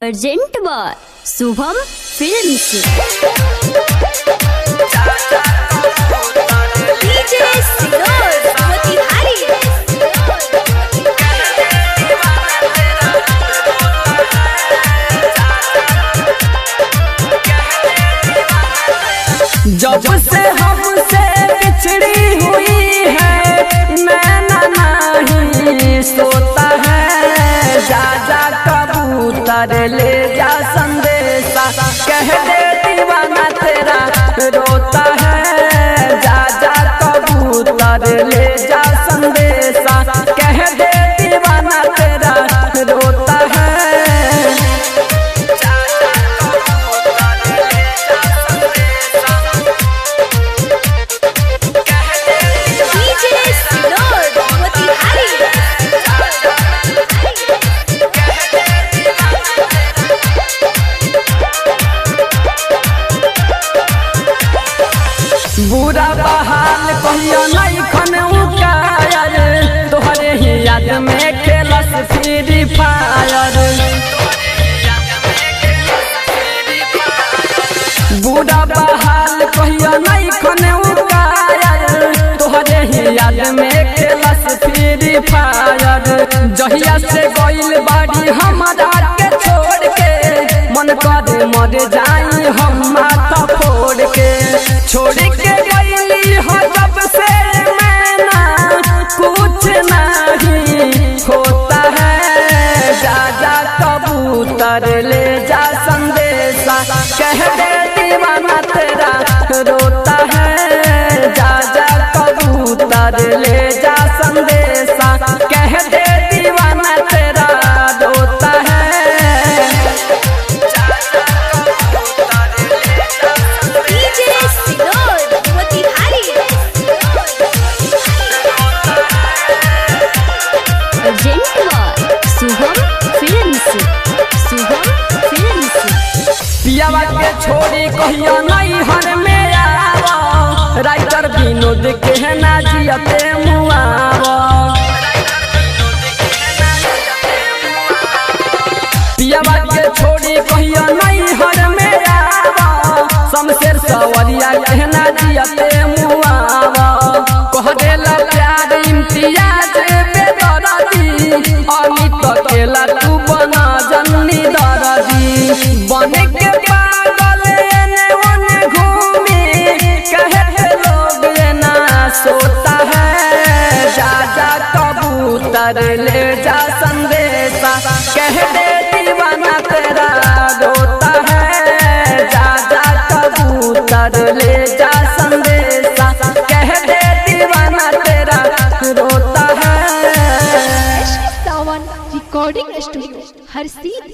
Urgent बार Shubham films. जब से हमसे बिछड़ी हुई है मैना नहीं सोता है। जा जा कबूतर ले जा संदेशा कह दे दीवाना तेरा रोता है। जा जा कबूतर ले जा संदेशा कह दे दीवाना तेरा रोता है। बुरा बहाल कहियो नहीं खन उकायर तोहरे ही याद में खेलस फ्री फायर। बुरा बहाल कहियो नहीं खन उकायर तोहरे ही याद में खेलस फ्री फायर। जहिया से गइल बाड़ी हमारा के छोड़ के मन करे मर जाई हम माथा फोड़ के। छोड़ के गइली हो जब से मैना कुछ नहीं होता है। जा जा कबूतर ले जा संदेशा कह दे दीवाना तेरा रोता है। जा जा कबूतर ले जा संदेशा कह दे दीवाना तेरा रोता है। अर्जेंट बार शुभम फिल्म्स। शुभम फिल्म्स। पियावा के छोड़ी कहियो नहीं हर में आवा राइटर विनोद के है ना जियते मुआवा। पियावा के छोड़ी कहियो नहीं हर में आवा शमशेर सवरिया के है ना जियते मुआवा। कह देला प्यार इम्तियाज बेदर्दी अमित केला तू बना जन्नी दर्दी। बने के पागल एने ओने घूमी कहते लोग ये ना सोता है। जा जा कबूतर ले जा संदेशा कह दे दीवाना तेरा रोता है। जा जा कबूतर ले जा संदेशा कह दे दीवाना तेरा रोता है। सावन रिकॉर्डिंग स्टूडियो हर सीधी।